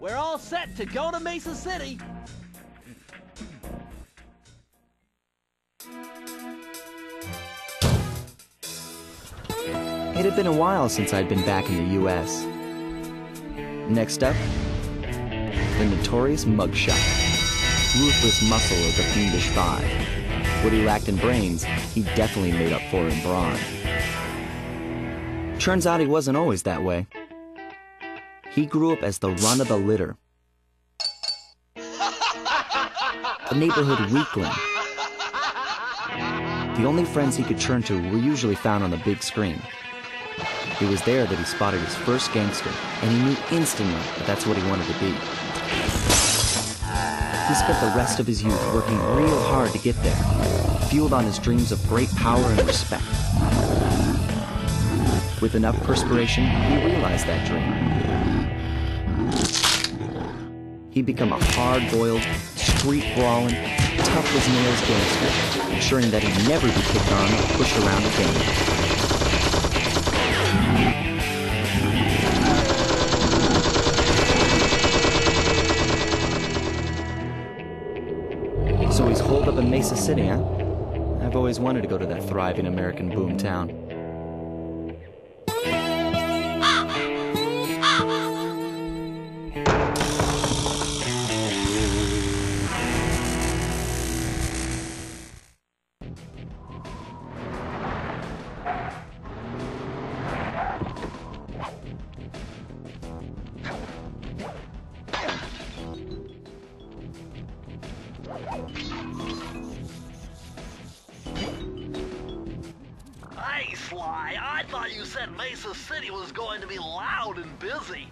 We're all set to go to Mesa City. It had been a while since I'd been back in the U.S. Next up, the notorious Muggshot. Ruthless muscle of the Fiendish Five. What he lacked in brains, he definitely made up for in brawn. Turns out he wasn't always that way. He grew up as the run of the litter. A neighborhood weakling. The only friends he could turn to were usually found on the big screen. It was there that he spotted his first gangster, and he knew instantly that that's what he wanted to be. He spent the rest of his youth working real hard to get there, fueled on his dreams of great power and respect. With enough perspiration, he realized that dream. He'd become a hard-boiled, street-brawling, tough-as-nails gangster, ensuring that he'd never be picked on or pushed around again. So he's holed up in Mesa City, huh? I've always wanted to go to that thriving American boom town. Hey, Sly, I thought you said Mesa City was going to be loud and busy.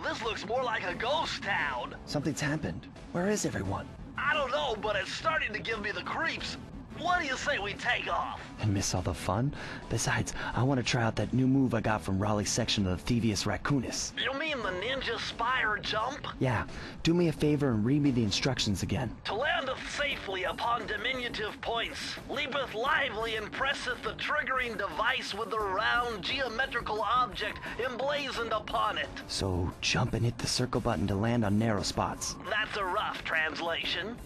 This looks more like a ghost town. Something's happened. Where is everyone? I don't know, but it's starting to give me the creeps. What do you say we take off? And miss all the fun? Besides, I want to try out that new move I got from Raleigh's section of the Thievius Raccoonus. You mean the ninja spire jump? Yeah, do me a favor and read me the instructions again. To landeth safely upon diminutive points, leapeth lively and presseth the triggering device with the round geometrical object emblazoned upon it. So jump and hit the circle button to land on narrow spots. That's a rough translation.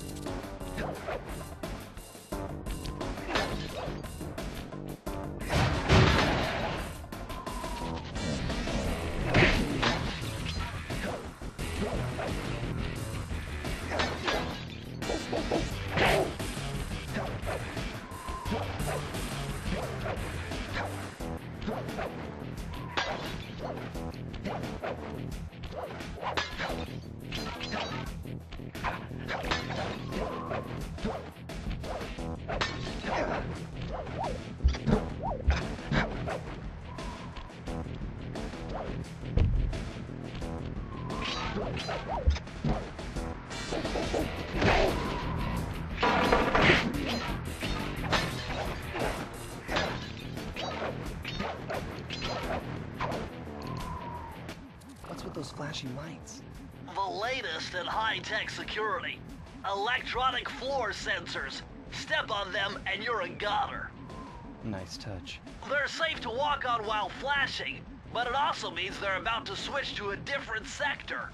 What's with those flashing lights? The latest in high-tech security. Electronic floor sensors. Step on them and you're a goner. Nice touch. They're safe to walk on while flashing, but it also means they're about to switch to a different sector.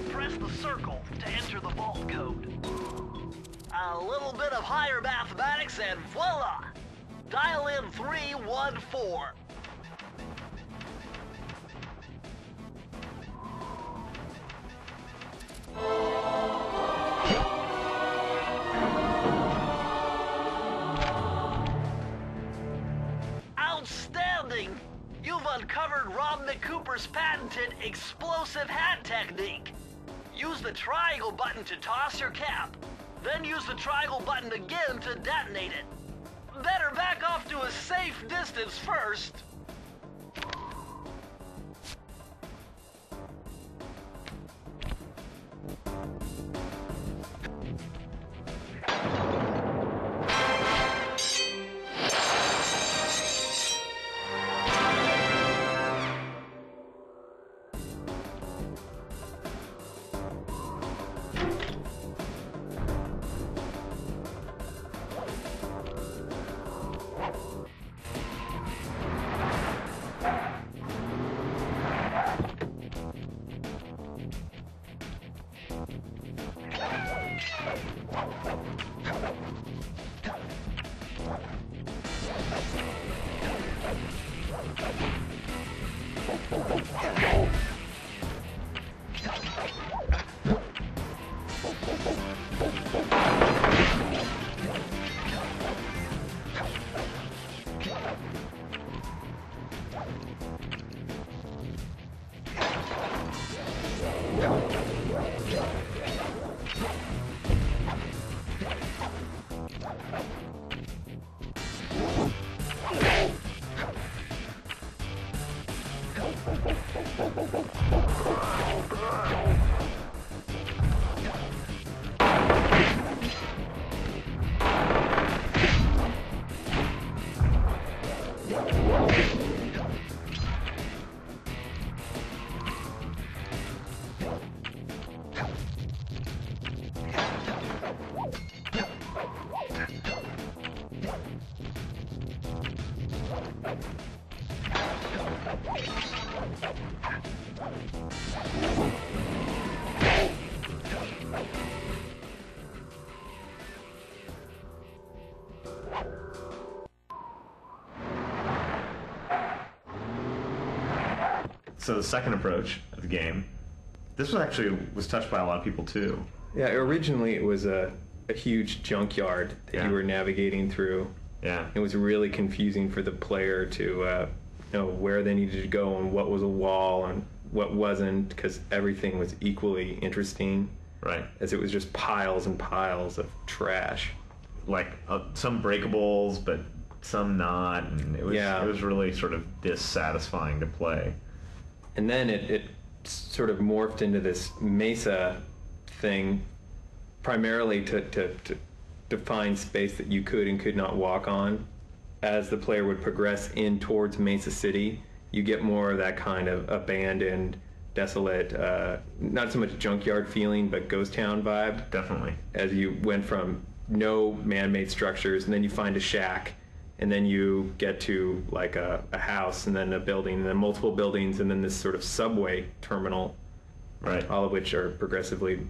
Press the circle to enter the vault code. A little bit of higher mathematics and voila! Dial in 314. Outstanding! You've uncovered Rob McCooper's patented explosive hat technique. Use the triangle button to toss your cap. Then use the triangle button again to detonate it. Better back off to a safe distance first. So the second approach of the game, this was touched by a lot of people too. Yeah, originally it was a huge junkyard that you were navigating through. Yeah. It was really confusing for the player to know where they needed to go and what was a wall and what wasn't, because everything was equally interesting. Right. As it was just piles and piles of trash. Like some breakables, but some not, and it was really sort of dissatisfying to play. And then it sort of morphed into this Mesa thing, primarily to define space that you could and could not walk on. As the player would progress in towards Mesa City, you get more of that kind of abandoned, desolate, not so much junkyard feeling, but ghost town vibe. Definitely. As you went from no man-made structures, and then you find a shack, and then you get to like a house, and then a building, and then multiple buildings, and then this sort of subway terminal. Right. All of which are progressively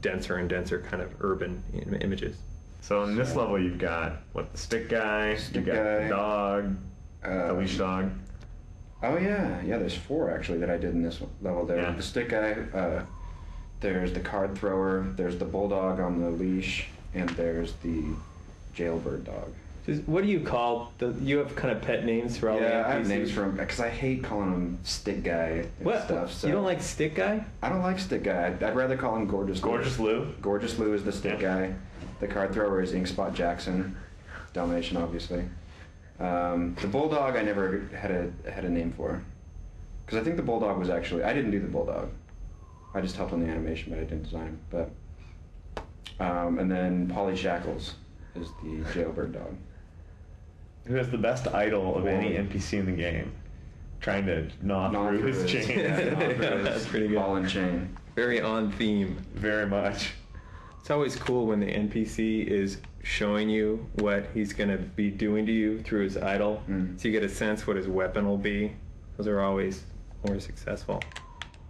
denser and denser kind of urban images. So in this level you've got, the stick guy, you got the dog, the leash dog. Oh yeah, there's 4 actually that I did in this level. There's the stick guy, there's the card thrower, there's the bulldog on the leash, and there's the jailbird dog. What do you call you have kind of pet names for all the NPCs? Yeah, I have names for him, because I hate calling him stick guy and stuff. So. You don't like stick guy? I don't like stick guy. I'd rather call him Gorgeous Lou. Gorgeous Lou? Gorgeous Lou is the stick guy. The card thrower is Inkspot Jackson. Dalmatian, obviously. The bulldog I never had a name for, because I think the bulldog was actually, I didn't do the bulldog. I just helped on the animation, but I didn't design him. But And then Polly Shackles is the jailbird dog. Who has the best idol of any NPC in the game? Trying to gnaw through his chain. That's pretty good. Ball and chain. Very on theme. Very much. It's always cool when the NPC is showing you what he's going to be doing to you through his idol, so you get a sense what his weapon will be. Those are always more successful.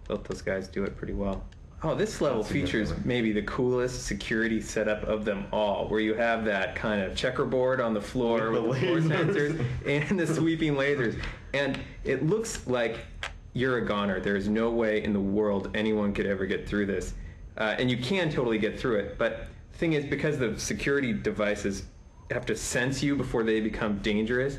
Both those guys do it pretty well. Oh, this level features maybe the coolest security setup of them all, where you have that kind of checkerboard on the floor with the floor sensors and the sweeping lasers. And it looks like you're a goner. There's no way in the world anyone could ever get through this. And you can totally get through it, but the thing is, because the security devices have to sense you before they become dangerous,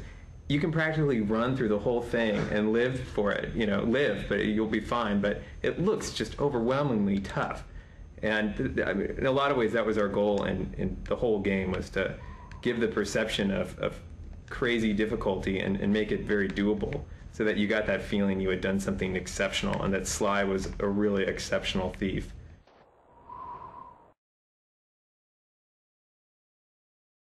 you can practically run through the whole thing and live for it. You know, live, but you'll be fine. But it looks just overwhelmingly tough. And I mean, in a lot of ways, that was our goal in the whole game, was to give the perception of crazy difficulty and make it very doable, so that you got that feeling you had done something exceptional and that Sly was a really exceptional thief.